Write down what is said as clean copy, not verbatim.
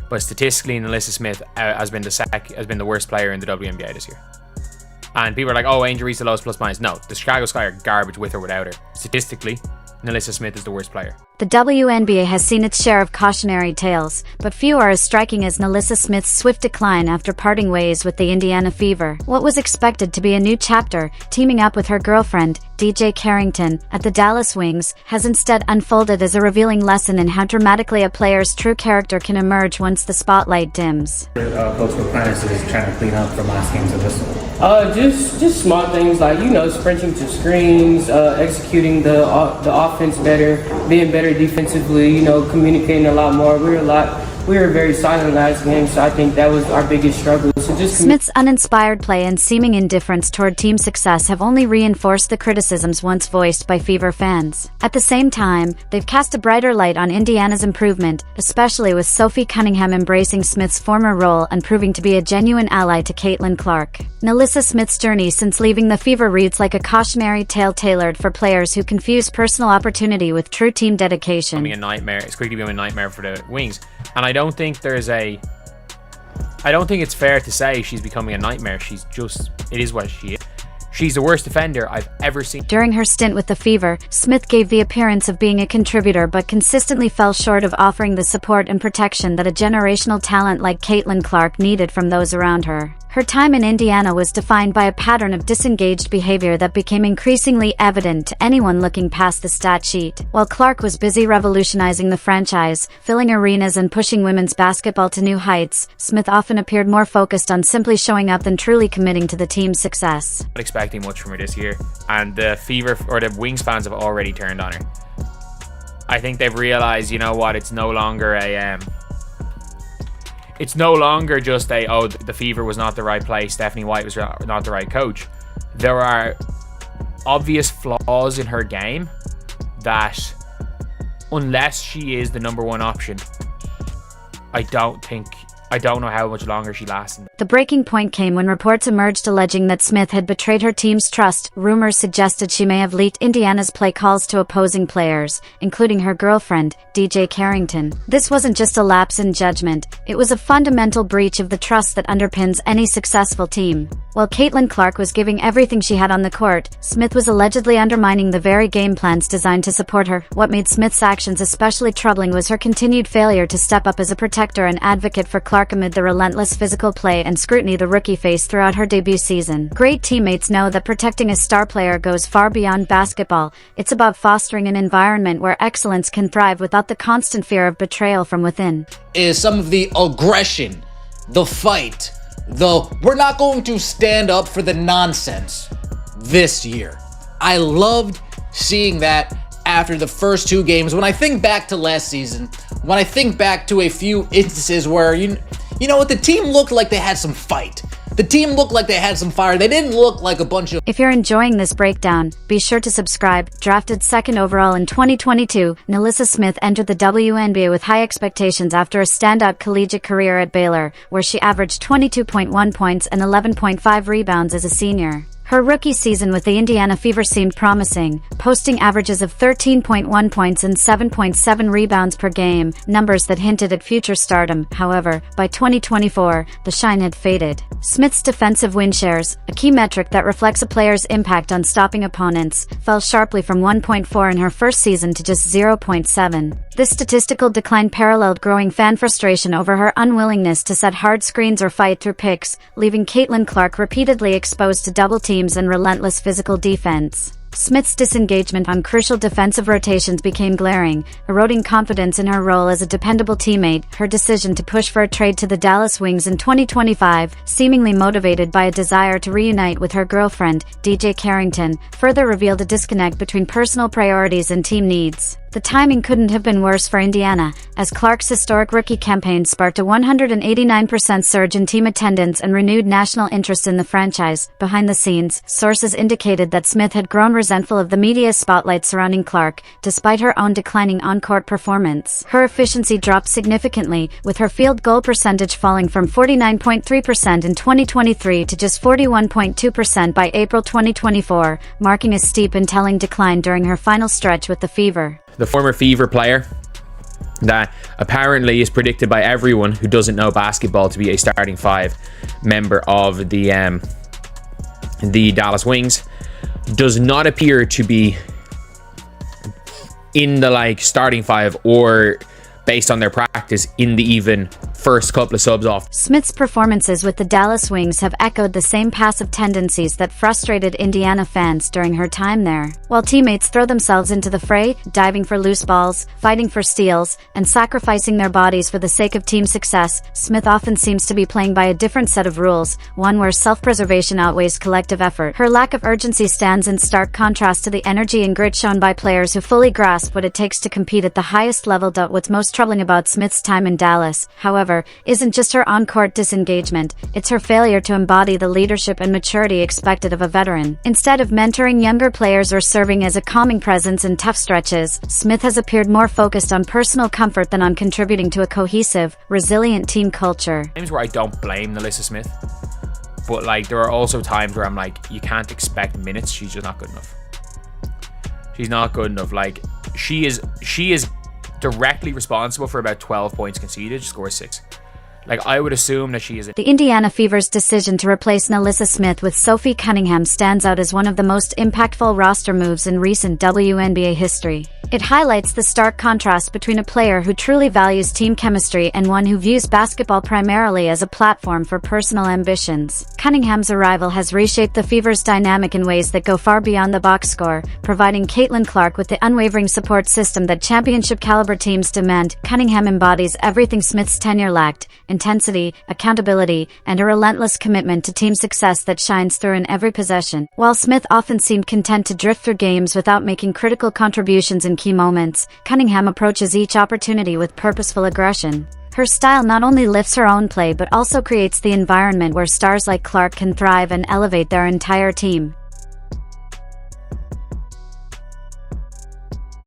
But statistically, Nalyssa Smith has been the worst player in the WNBA this year. And people are like, oh, Angel Reese the lowest plus minus. No, the Chicago Sky are garbage with or without her. Statistically, Nalyssa Smith is the worst player. The WNBA has seen its share of cautionary tales, but few are as striking as Nalyssa Smith's swift decline after parting ways with the Indiana Fever. What was expected to be a new chapter, teaming up with her girlfriend, DJ Carrington, at the Dallas Wings, has instead unfolded as a revealing lesson in how dramatically a player's true character can emerge once the spotlight dims. Coach McClennis is trying to clean up from last game's episode. Just small things like, sprinting to screens, executing the offense better, being better defensively, communicating a lot more. We were very silent last game, so I think that was our biggest struggle. Smith's uninspired play and seeming indifference toward team success have only reinforced the criticisms once voiced by Fever fans. At the same time, they've cast a brighter light on Indiana's improvement, especially with Sophie Cunningham embracing Smith's former role and proving to be a genuine ally to Caitlin Clark. Nalyssa Smith's journey since leaving the Fever reads like a cautionary tale tailored for players who confuse personal opportunity with true team dedication. It's quickly becoming a nightmare for the Wings, and I don't think it's fair to say she's becoming a nightmare. It is what she is. She's the worst defender I've ever seen. During her stint with the Fever, Smith gave the appearance of being a contributor but consistently fell short of offering the support and protection that a generational talent like Caitlin Clark needed from those around her. Her time in Indiana was defined by a pattern of disengaged behavior that became increasingly evident to anyone looking past the stat sheet. While Clark was busy revolutionizing the franchise, filling arenas and pushing women's basketball to new heights, Smith often appeared more focused on simply showing up than truly committing to the team's success. Not expecting much from her this year, and the Fever or the Wings fans have already turned on her. I think they've realized, it's no longer just the Fever was not the right place, Stephanie White was not the right coach. There are obvious flaws in her game that, unless she is the number one option, I don't know how much longer she lasts. The breaking point came when reports emerged alleging that Smith had betrayed her team's trust. Rumors suggested she may have leaked Indiana's play calls to opposing players, including her girlfriend, DJ Carrington. This wasn't just a lapse in judgment, it was a fundamental breach of the trust that underpins any successful team. While Caitlin Clark was giving everything she had on the court, Smith was allegedly undermining the very game plans designed to support her. What made Smith's actions especially troubling was her continued failure to step up as a protector and advocate for Clark amid the relentless physical play and scrutiny the rookie faced throughout her debut season. Great teammates know that protecting a star player goes far beyond basketball. It's about fostering an environment where excellence can thrive without the constant fear of betrayal from within. Is some of the aggression, the fight, we're not going to stand up for the nonsense this year. I loved seeing that after the first two games. When I think back to last season, when I think back to a few instances where, the team looked like they had some fight. The team looked like they had some fire. They didn't look like a bunch of... If you're enjoying this breakdown, be sure to subscribe. Drafted second overall in 2022, Nalyssa Smith entered the WNBA with high expectations after a standout collegiate career at Baylor, where she averaged 22.1 points and 11.5 rebounds as a senior. Her rookie season with the Indiana Fever seemed promising, posting averages of 13.1 points and 7.7 rebounds per game, numbers that hinted at future stardom. However, by 2024, the shine had faded. Smith's defensive win shares, a key metric that reflects a player's impact on stopping opponents, fell sharply from 1.4 in her first season to just 0.7. This statistical decline paralleled growing fan frustration over her unwillingness to set hard screens or fight through picks, leaving Caitlin Clark repeatedly exposed to double teams and relentless physical defense. Smith's disengagement on crucial defensive rotations became glaring, eroding confidence in her role as a dependable teammate. Her decision to push for a trade to the Dallas Wings in 2025, seemingly motivated by a desire to reunite with her girlfriend, DJ Carrington, further revealed a disconnect between personal priorities and team needs. The timing couldn't have been worse for Indiana, as Clark's historic rookie campaign sparked a 189% surge in team attendance and renewed national interest in the franchise. Behind the scenes, sources indicated that Smith had grown resentful of the media spotlight surrounding Clark, despite her own declining on-court performance. Her efficiency dropped significantly, with her field goal percentage falling from 49.3% in 2023 to just 41.2% by April 2024, marking a steep and telling decline during her final stretch with the Fever. The former Fever player that apparently is predicted by everyone who doesn't know basketball to be a starting 5 member of the Dallas Wings, does not appear to be in the starting 5 or based on their practice in the even first couple of subs off. Smith's performances with the Dallas Wings have echoed the same passive tendencies that frustrated Indiana fans during her time there. While teammates throw themselves into the fray, diving for loose balls, fighting for steals, and sacrificing their bodies for the sake of team success, Smith often seems to be playing by a different set of rules, one where self-preservation outweighs collective effort. Her lack of urgency stands in stark contrast to the energy and grit shown by players who fully grasp what it takes to compete at the highest level. What's most troubling about Smith's time in Dallas, however, isn't just her on-court disengagement, it's her failure to embody the leadership and maturity expected of a veteran. Instead of mentoring younger players or serving as a calming presence in tough stretches, Smith has appeared more focused on personal comfort than on contributing to a cohesive, resilient team culture. Times where I don't blame Nalyssa Smith, but there are also times where I'm like, you can't expect minutes. She's just not good enough. She's not good enough. She is directly responsible for about 12 points conceded. She scores 6. I would assume that she is. The Indiana Fever's decision to replace Nalyssa Smith with Sophie Cunningham stands out as one of the most impactful roster moves in recent WNBA history. It highlights the stark contrast between a player who truly values team chemistry and one who views basketball primarily as a platform for personal ambitions. Cunningham's arrival has reshaped the Fever's dynamic in ways that go far beyond the box score, providing Caitlin Clark with the unwavering support system that championship-caliber teams demand. Cunningham embodies everything Smith's tenure lacked: intensity, accountability, and a relentless commitment to team success that shines through in every possession. While Smith often seemed content to drift through games without making critical contributions in key moments, Cunningham approaches each opportunity with purposeful aggression. Her style not only lifts her own play but also creates the environment where stars like Clark can thrive and elevate their entire team.